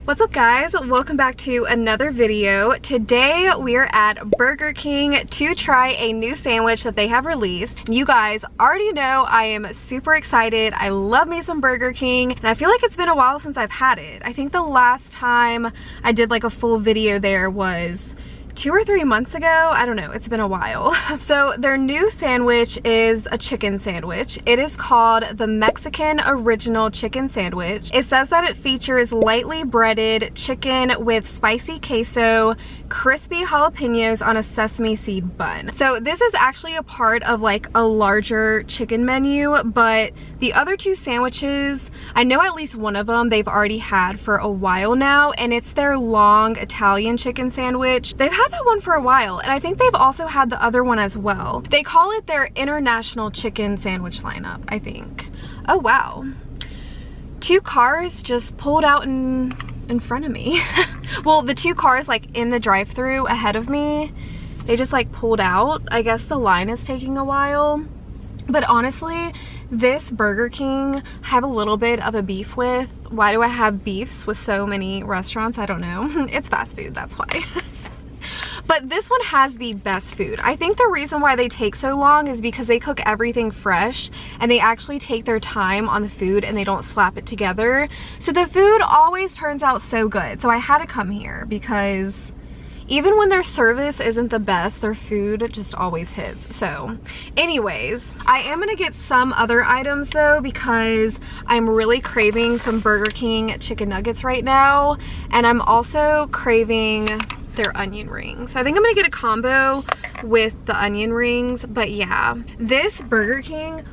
What's up guys, welcome back to another video. Today we are at Burger King to try a new sandwich that they have released. You guys already know I am super excited. I love me some Burger King and I feel like it's been a while since I've had it. I think the last time I did like a full video there was 2 or 3 months ago. I don't know, it's been a while. So their new sandwich is a chicken sandwich. It is called the Mexican Original Chicken Sandwich. It says that it features lightly breaded chicken with spicy queso, crispy jalapenos on a sesame seed bun. So this is actually a part of like a larger chicken menu, but the other two sandwiches, I know at least one of them they've already had for a while now, and it's their long Italian chicken sandwich. They've had that one for a while, and I think they've also had the other one as well. They call it their international chicken sandwich lineup, I think. Oh wow. 2 cars just pulled out in front of me. Well, the 2 cars like in the drive-thru ahead of me, they just like pulled out. I guess the line is taking a while. But honestly, this Burger King I have a little bit of a beef with. Why do I have beefs with so many restaurants? I don't know. It's fast food, that's why. But this one has the best food. I think the reason why they take so long is because they cook everything fresh and they actually take their time on the food and they don't slap it together. So the food always turns out so good. So I had to come here because even when their service isn't the best, their food just always hits. So anyways, I am gonna get some other items though because I'm really craving some Burger King chicken nuggets right now, and I'm also craving their onion rings. I think I'm gonna get a combo with the onion rings. But yeah, this Burger King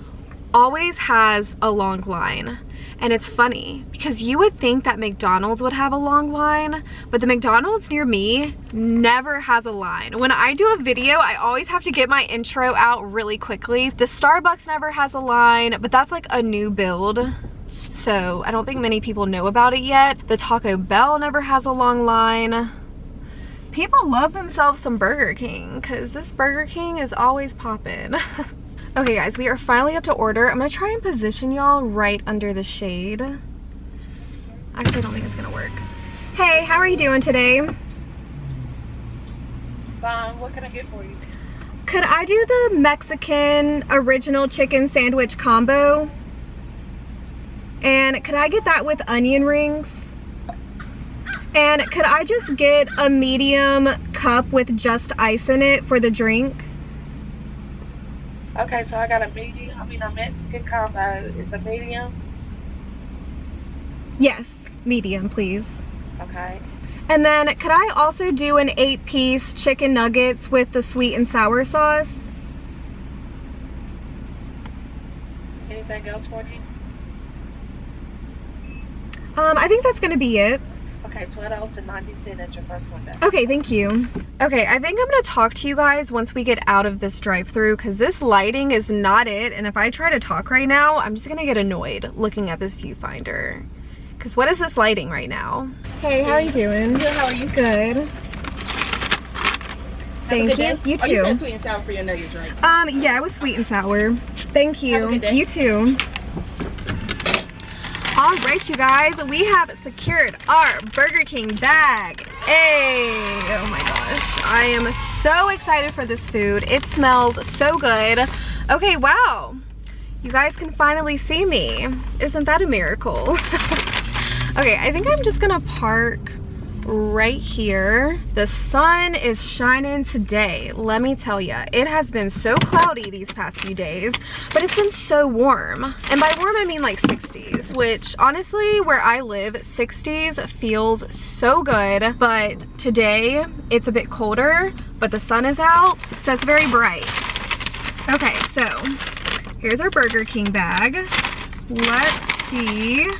always has a long line. And it's funny because you would think that McDonald's would have a long line, but the McDonald's near me never has a line. When I do a video, I always have to get my intro out really quickly. The Starbucks never has a line, but that's like a new build, so I don't think many people know about it yet. The Taco Bell never has a long line. People love themselves some Burger King because this Burger King is always popping. Okay guys, we are finally up to order. I'm gonna try and position y'all right under the shade. Actually, I don't think it's gonna work. Hey, how are you doing today? Fine, what can I get for you? Could I do the Mexican Original Chicken Sandwich combo? And could I get that with onion rings? And could I just get a medium cup with just ice in it for the drink? Okay, so I got a Mexican combo. It's a medium? Yes, medium, please. Okay. And then could I also do an 8-piece chicken nuggets with the sweet and sour sauce? Anything else for you? I think that's gonna be it. Okay, $12.90 at your first window. Okay, thank you. Okay, I think I'm gonna talk to you guys once we get out of this drive-thru because this lighting is not it, and if I try to talk right now, I'm just gonna get annoyed looking at this viewfinder. Because what is this lighting right now? Hey, how are you doing? Good, how are you? Good. Thank you. You too. Oh, you said sweet and sour for your nuggets, right? Yeah, it was sweet and sour. Thank you. Have a good day. You too. All right, you guys, we have secured our Burger King bag. Hey, oh my gosh. I am so excited for this food. It smells so good. Okay, wow. You guys can finally see me. Isn't that a miracle? Okay, I think I'm just gonna park right here. The sun is shining today, let me tell you. It has been so cloudy these past few days, but it's been so warm. And by warm I mean like 60s, which honestly where I live 60s feels so good. But today it's a bit colder, but the sun is out, so it's very bright. Okay, so here's our Burger King bag. Let's see.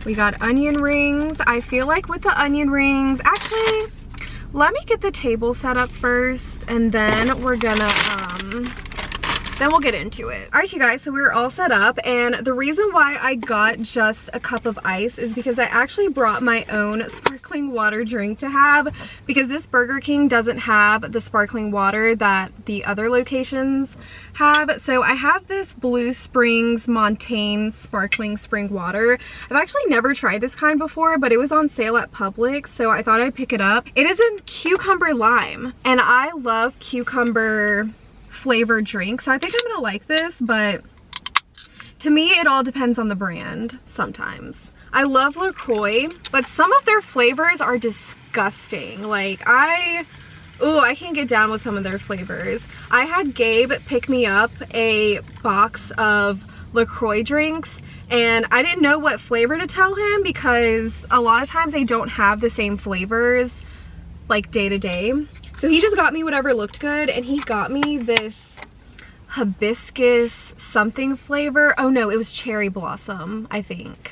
We got onion rings. I feel like with the onion rings, actually, let me get the table set up first, and then we're gonna then we'll get into it. All right, you guys, so we're all set up, and the reason why I got just a cup of ice is because I actually brought my own sparkling water drink to have, because this Burger King doesn't have the sparkling water that the other locations have. So I have this Blue Springs Montaigne sparkling spring water. I've actually never tried this kind before, but it was on sale at Publix, so I thought I'd pick it up. It is in cucumber lime, and I love cucumber flavored drink, so I think I'm gonna like this, but to me it all depends on the brand. Sometimes I love LaCroix, but some of their flavors are disgusting. Like I can't get down with some of their flavors. I had Gabe pick me up a box of LaCroix drinks, and I didn't know what flavor to tell him because a lot of times they don't have the same flavors like day to day. So he just got me whatever looked good, and he got me this hibiscus something flavor. Oh no, it was cherry blossom, I think.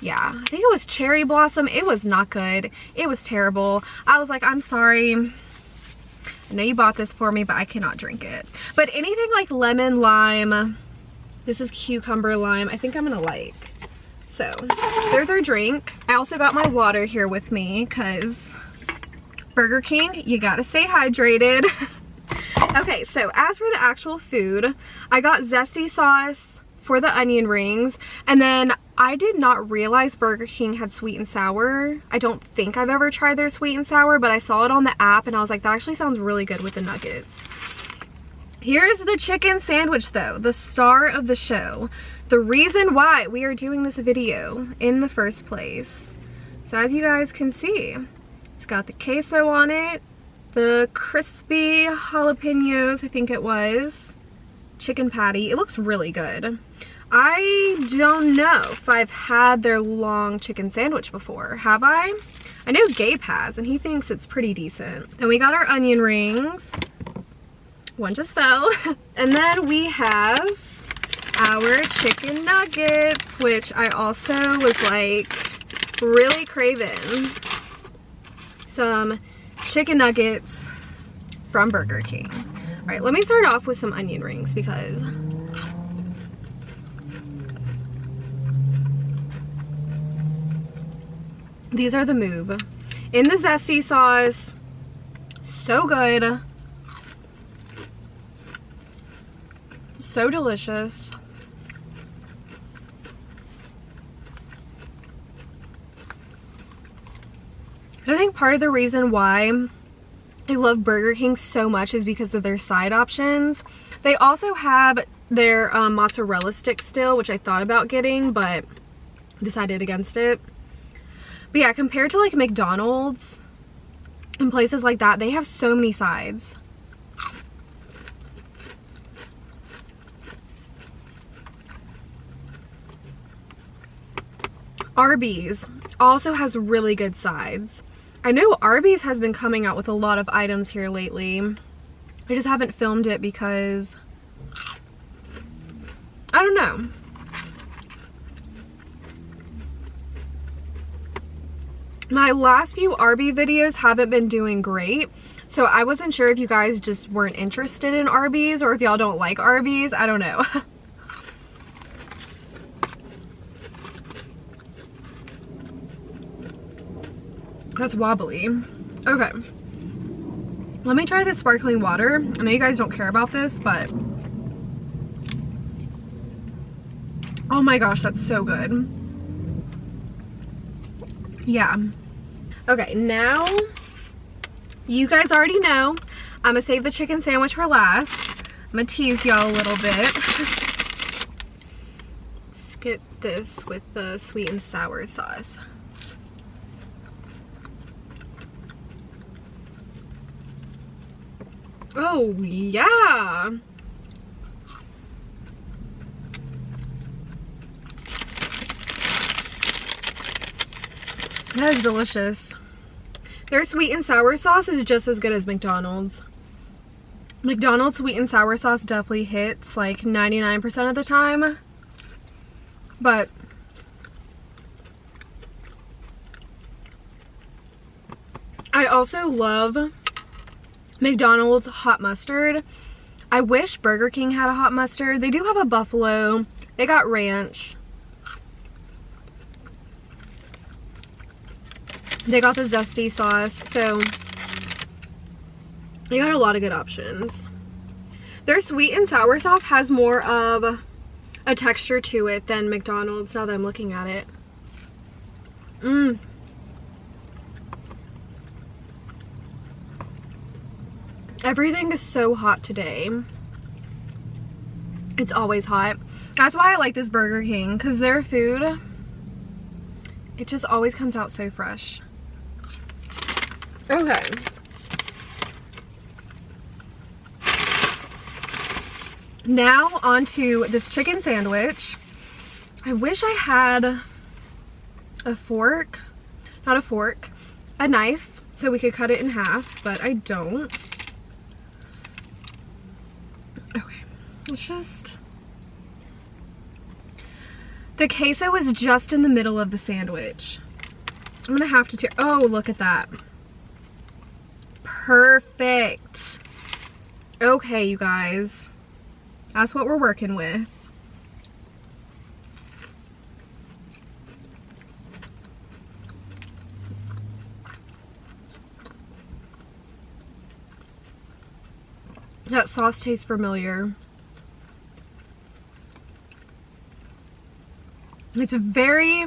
Yeah, I think it was cherry blossom. It was not good. It was terrible. I was like, I'm sorry. I know you bought this for me, but I cannot drink it. But anything like lemon, lime, this is cucumber lime, I think I'm gonna like. So there's our drink. I also got my water here with me because Burger King, you gotta stay hydrated. Okay, so as for the actual food, I got zesty sauce for the onion rings, and then I did not realize Burger King had sweet and sour. I don't think I've ever tried their sweet and sour, but I saw it on the app and I was like, that actually sounds really good with the nuggets. Here's the chicken sandwich though, the star of the show. The reason why we are doing this video in the first place. So as you guys can see, it's got the queso on it, the crispy jalapenos, I think it was, chicken patty. It looks really good. I don't know if I've had their long chicken sandwich before. Have I? I know Gabe has, and he thinks it's pretty decent. And we got our onion rings. One just fell. And then we have our chicken nuggets, which I also was like really craving some chicken nuggets from Burger King. All right, let me start off with some onion rings because these are the move. In the zesty sauce, so good, so delicious. I think part of the reason why I love Burger King so much is because of their side options. They also have their mozzarella stick still, which I thought about getting, but decided against it. But yeah, compared to like McDonald's and places like that, they have so many sides. Arby's also has really good sides. I know Arby's has been coming out with a lot of items here lately. I just haven't filmed it because I don't know. My last few Arby videos haven't been doing great, so I wasn't sure if you guys just weren't interested in Arby's or if y'all don't like Arby's. I don't know. That's wobbly. Okay. Let me try this sparkling water. I know you guys don't care about this, but oh my gosh, that's so good. Yeah. Okay, now you guys already know I'm gonna save the chicken sandwich for last. I'm gonna tease y'all a little bit. Let's get this with the sweet and sour sauce. Oh yeah. That is delicious. Their sweet and sour sauce is just as good as McDonald's. McDonald's sweet and sour sauce definitely hits like 99% of the time. But I also love McDonald's hot mustard. I wish Burger King had a hot mustard. They do have a buffalo. They got ranch. They got the zesty sauce. So they got a lot of good options. Their sweet and sour sauce has more of a texture to it than McDonald's, now that I'm looking at it. Everything is so hot today. It's always hot. That's why I like this Burger King, because their food, it just always comes out so fresh. Okay. Now onto this chicken sandwich. I wish I had a fork, not a fork, a knife, so we could cut it in half, but I don't. Okay, let's just... The queso is just in the middle of the sandwich. I'm gonna have to oh, look at that. Perfect. Okay, you guys. That's what we're working with. That sauce tastes familiar. It's very,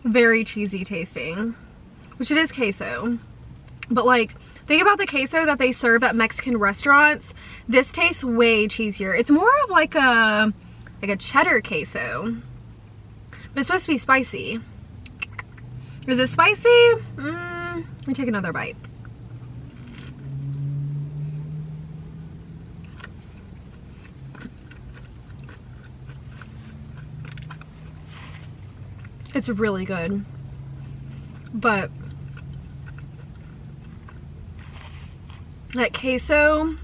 very cheesy tasting, which it is queso. But like, think about the queso that they serve at Mexican restaurants. This tastes way cheesier. It's more of like a cheddar queso. But it's supposed to be spicy. Is it spicy? Let me take another bite. It's really good. But that queso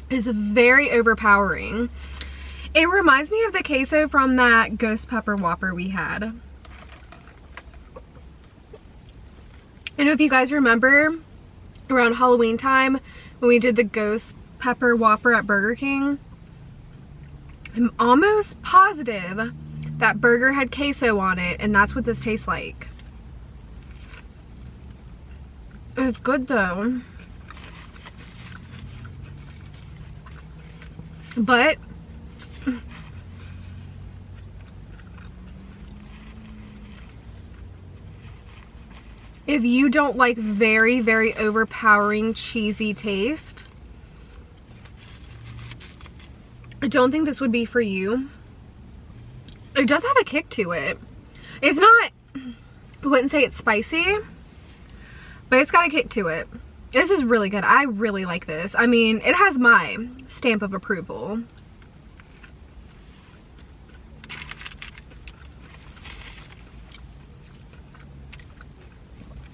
is very overpowering. It reminds me of the queso from that ghost pepper Whopper we had. I don't know if you guys remember around Halloween time when we did the ghost pepper Whopper at Burger King. I'm almost positive that burger had queso on it, and that's what this tastes like. It's good though. But if you don't like very, very overpowering cheesy taste, I don't think this would be for you. It does have a kick to it. It's not, I wouldn't say it's spicy, but it's got a kick to it. This is really good. I really like this. I mean, it has my stamp of approval.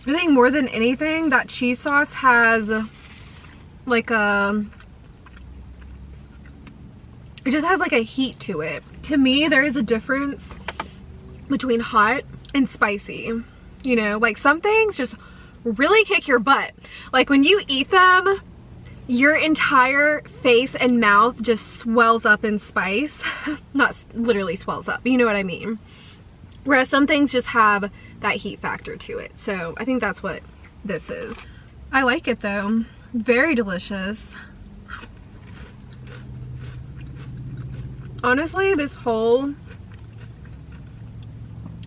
I think more than anything, that cheese sauce has like a, it just has like a heat to it. To me, there is a difference between hot and spicy. You know, like some things just really kick your butt. Like when you eat them, your entire face and mouth just swells up in spice. Not literally swells up, but you know what I mean. Whereas some things just have that heat factor to it. So I think that's what this is. I like it though. Very delicious. Honestly, this whole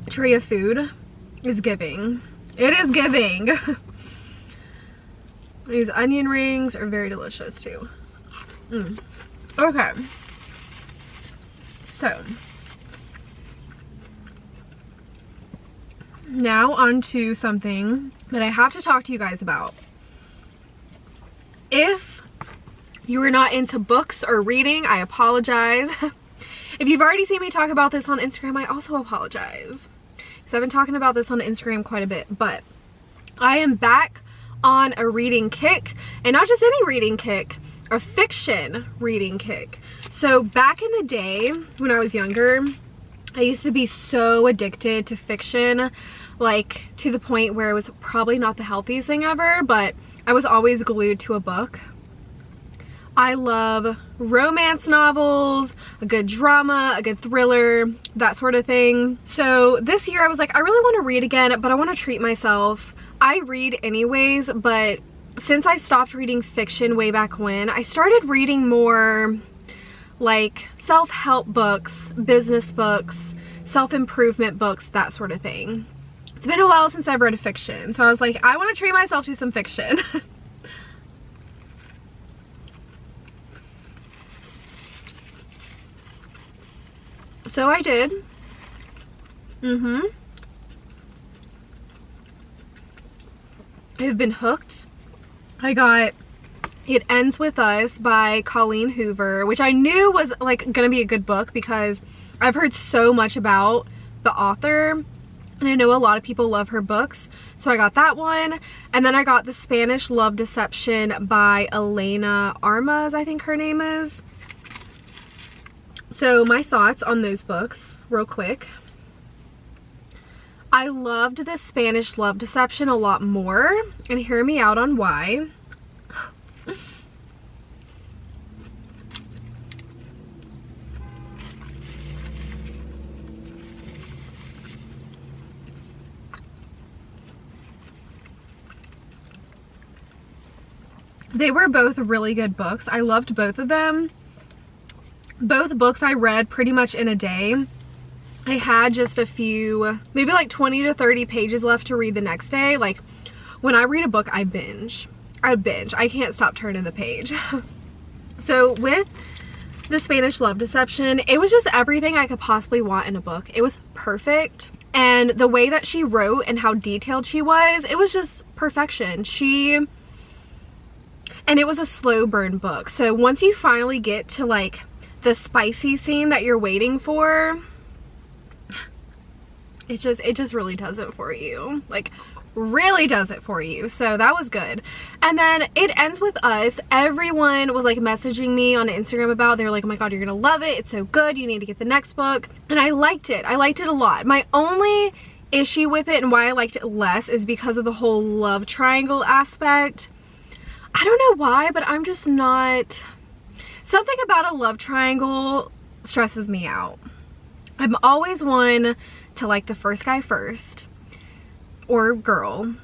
tray of food is giving. It is giving. These onion rings are very delicious too. Okay. So, now on to something that I have to talk to you guys about. If you are not into books or reading, I apologize. If you've already seen me talk about this on Instagram, I also apologize. Because I've been talking about this on Instagram quite a bit. But I am back on a reading kick. And not just any reading kick, a fiction reading kick. So back in the day, when I was younger, I used to be so addicted to fiction. Like, to the point where it was probably not the healthiest thing ever. But I was always glued to a book. I love romance novels, a good drama, a good thriller, that sort of thing. So this year I was like, I really want to read again, but I want to treat myself. I read anyways, but since I stopped reading fiction way back when, I started reading more like self-help books, business books, self-improvement books, that sort of thing. It's been a while since I've read a fiction, so I was like, I want to treat myself to some fiction. So I did. I've been hooked. I got It Ends With Us by Colleen Hoover, which I knew was like gonna be a good book because I've heard so much about the author and I know a lot of people love her books. So I got that one, and then I got The Spanish Love Deception by Elena Armas, I think her name is. So my thoughts on those books real quick. I loved The Spanish Love Deception a lot more, and hear me out on why. They were both really good books. I loved both of them. Both books I read pretty much in a day. I had just a few, maybe like 20 to 30 pages left to read the next day. Like, when I read a book, I binge. I can't stop turning the page. So with The Spanish Love Deception, it was just everything I could possibly want in a book. It was perfect. And the way that she wrote and how detailed she was, it was just perfection. And it was a slow burn book. So once you finally get to like the spicy scene that you're waiting for, it just really does it for you. Like, really does it for you. So that was good. And then It Ends With Us, everyone was like messaging me on Instagram about, they were like, oh my god, you're gonna love it, it's so good, you need to get the next book. And I liked it a lot. My only issue with it and why I liked it less is because of the whole love triangle aspect. I don't know why, but I'm just not, something about a love triangle stresses me out. I'm always one to like the first guy first, or girl.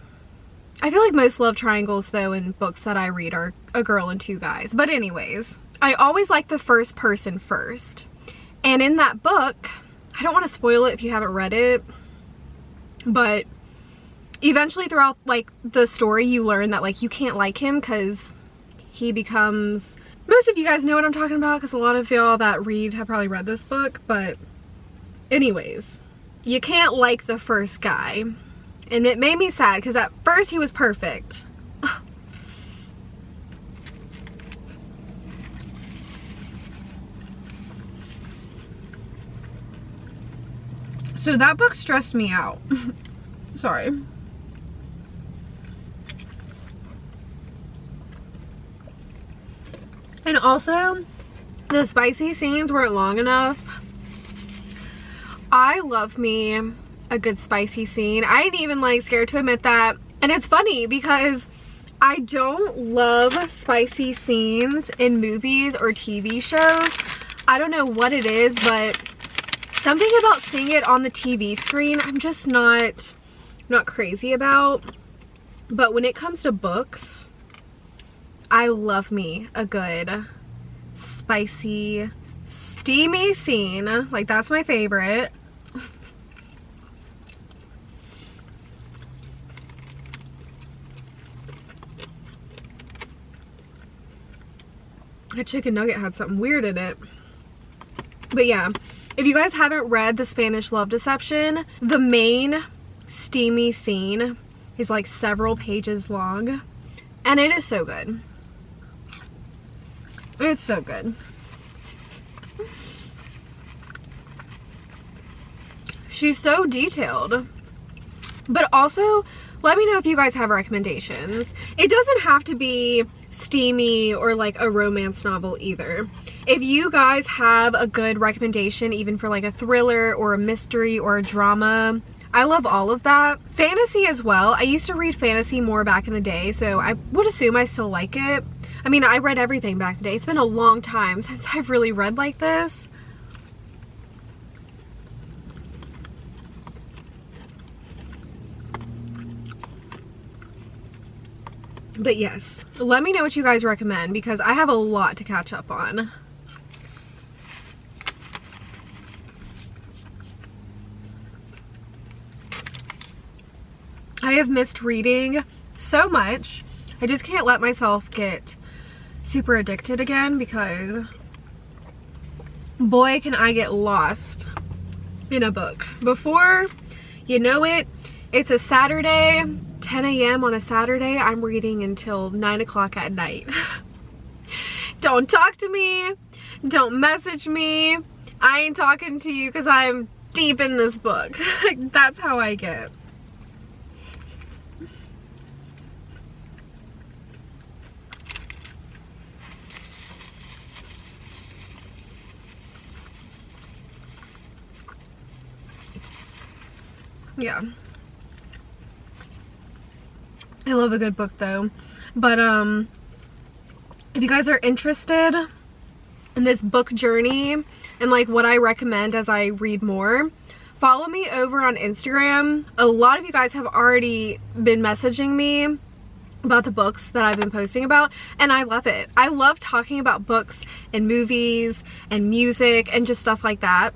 I feel like most love triangles though in books that I read are a girl and two guys. But anyways, I always like the first person first. And in that book, I don't want to spoil it if you haven't read it, but eventually throughout like the story you learn that like you can't like him because he becomes, most of you guys know what I'm talking about because a lot of y'all that read have probably read this book, but anyways, you can't like the first guy. And it made me sad because at first he was perfect. So that book stressed me out. Sorry. And also, the spicy scenes weren't long enough. I love me a good spicy scene. I ain't even like scared to admit that. And it's funny because I don't love spicy scenes in movies or TV shows. I don't know what it is, but something about seeing it on the TV screen, I'm just not crazy about. But when it comes to books, I love me a good spicy, steamy scene. Like, that's my favorite. That chicken nugget had something weird in it. But yeah, if you guys haven't read The Spanish Love Deception, the main steamy scene is like several pages long. And it is so good. It's so good. She's so detailed. But also, let me know if you guys have recommendations. It doesn't have to be steamy or like a romance novel either. If you guys have a good recommendation, even for like a thriller or a mystery or a drama, I love all of that. Fantasy as well. I used to read fantasy more back in the day, so I would assume I still like it. I mean, I read everything back in the day. It's been a long time since I've really read like this. But yes, let me know what you guys recommend because I have a lot to catch up on. I have missed reading so much. I just can't let myself get super addicted again because boy, can I get lost in a book. Before you know it, it's a Saturday, 10 a.m. on a Saturday, I'm reading until 9 o'clock at night. Don't talk to me. Don't message me. I ain't talking to you because I'm deep in this book. That's how I get. Yeah. I love a good book though. But if you guys are interested in this book journey and like what I recommend as I read more, follow me over on Instagram. A lot of you guys have already been messaging me about the books that I've been posting about, and I love it. I love talking about books and movies and music and just stuff like that.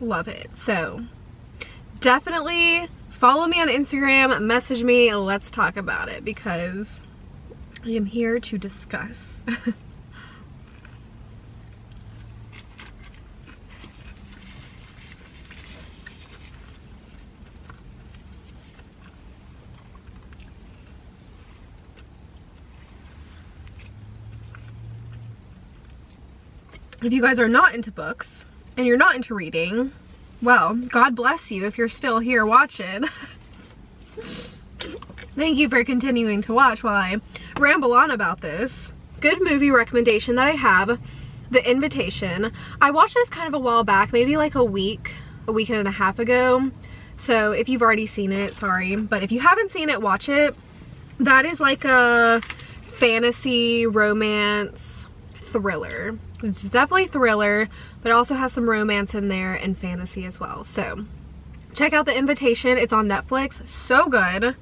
Love it. So definitely follow me on Instagram, message me, and let's talk about it because I am here to discuss. If you guys are not into books and you're not into reading, well, God bless you if you're still here watching. Thank you for continuing to watch while I ramble on about this. Good movie recommendation that I have, The Invitation. I watched this kind of a while back, maybe like a week and a half ago. So if you've already seen it, sorry. But if you haven't seen it, watch it. That is like a fantasy romance thriller. It's definitely thriller, but it also has some romance in there and fantasy as well. So check out The Invitation. It's on Netflix. So good.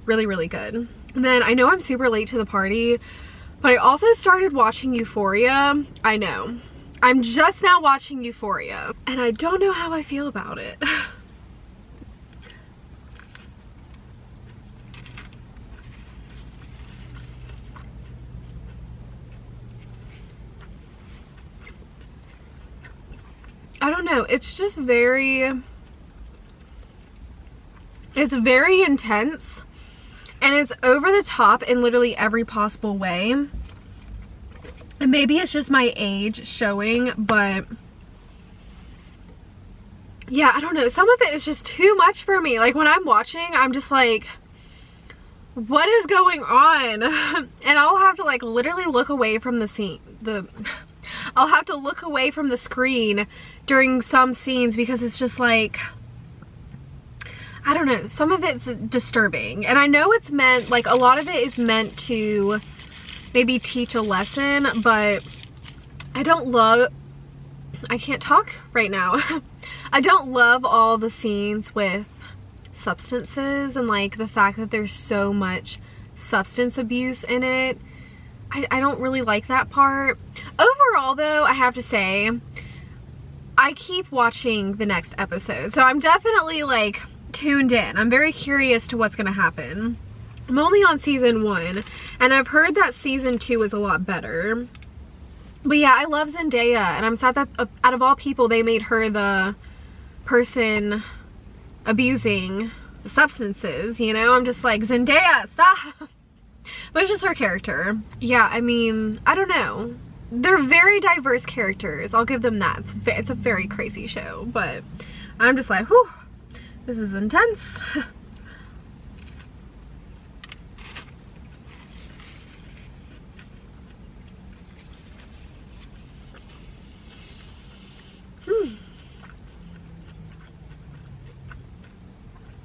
Really, really good. And then I know I'm super late to the party, but I also started watching Euphoria. I know. I'm just now watching Euphoria, and I don't know how I feel about it. I don't know, it's just it's very intense and it's over the top in literally every possible way. And maybe it's just my age showing, but yeah, I don't know. Some of it is just too much for me. Like when I'm watching, I'm just like, what is going on? And I'll have to like literally look away from the scene, I'll have to look away from the screen during some scenes because it's just like, I don't know, some of it's disturbing. And I know it's meant, like a lot of it is meant to maybe teach a lesson, but I can't talk right now. I don't love all the scenes with substances and like the fact that there's so much substance abuse in it. I don't really like that part. Overall though, I have to say, I keep watching the next episode. So I'm definitely like tuned in. I'm very curious to what's gonna happen. I'm only on season 1 and I've heard that season 2 is a lot better. But yeah, I love Zendaya and I'm sad that out of all people they made her the person abusing the substances, you know? I'm just like, Zendaya, stop! But it's just her character. Yeah, I mean, I don't know. They're very diverse characters. I'll give them that. It's a very crazy show. But I'm just like, whew, this is intense.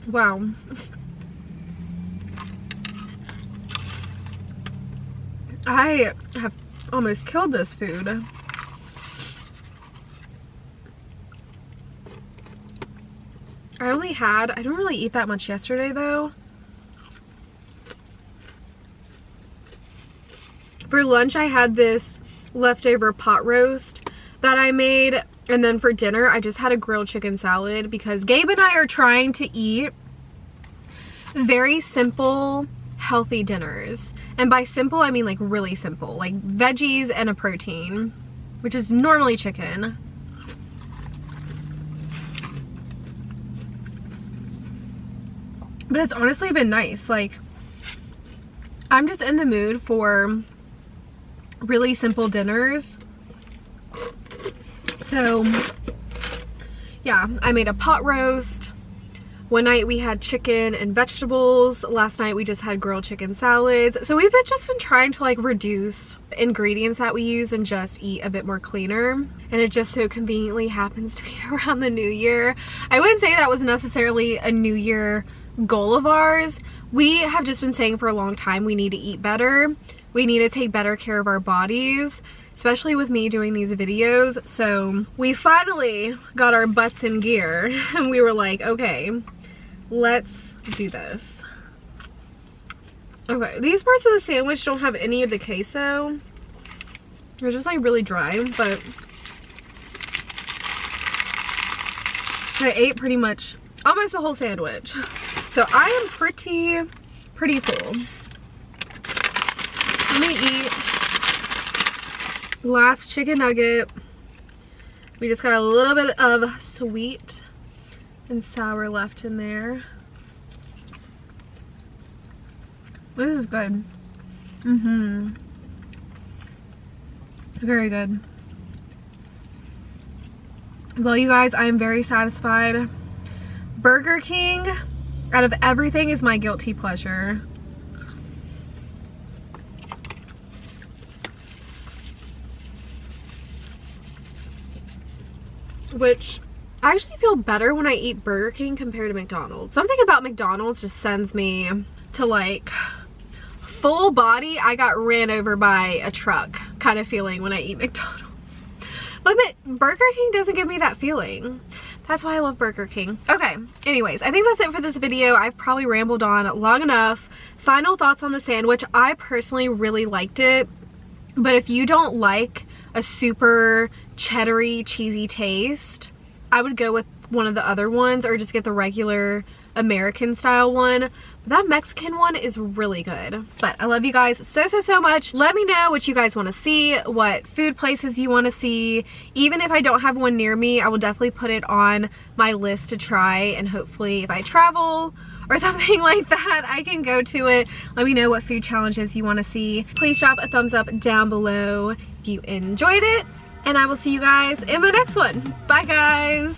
Wow. I have almost killed this food. I didn't really eat that much yesterday though. For lunch I had this leftover pot roast that I made, and then for dinner I just had a grilled chicken salad because Gabe and I are trying to eat very simple, healthy dinners. And by simple, I mean like really simple, like veggies and a protein, which is normally chicken. But it's honestly been nice. Like, I'm just in the mood for really simple dinners. So, yeah, I made a pot roast. One night we had chicken and vegetables. Last night we just had grilled chicken salads. So we've just been trying to like reduce the ingredients that we use and just eat a bit more cleaner. And it just so conveniently happens to be around the new year. I wouldn't say that was necessarily a new year goal of ours. We have just been saying for a long time we need to eat better. We need to take better care of our bodies, especially with me doing these videos. So we finally got our butts in gear and we were like, okay, let's do this. Okay, these parts of the sandwich don't have any of the queso. They're just like really dry, but I ate pretty much almost the whole sandwich. So I am pretty full. Let me eat last chicken nugget. We just got a little bit of sweet and sour left in there. This is good. Very good. Well, you guys, I am very satisfied. Burger King, out of everything, is my guilty pleasure. Which, I actually feel better when I eat Burger King compared to McDonald's. Something about McDonald's just sends me to like full body, I got ran over by a truck kind of feeling when I eat McDonald's. But Burger King doesn't give me that feeling. That's why I love Burger King. Okay, anyways, I think that's it for this video. I've probably rambled on long enough. Final thoughts on the sandwich. I personally really liked it. But if you don't like a super cheddary, cheesy taste, I would go with one of the other ones or just get the regular American style one. But that Mexican one is really good. But I love you guys so much. Let me know what you guys want to see, what food places you want to see. Even if I don't have one near me, I will definitely put it on my list to try, and hopefully if I travel or something like that, I can go to it. Let me know what food challenges you want to see. Please drop a thumbs up down below if you enjoyed it, and I will see you guys in my next one. Bye guys.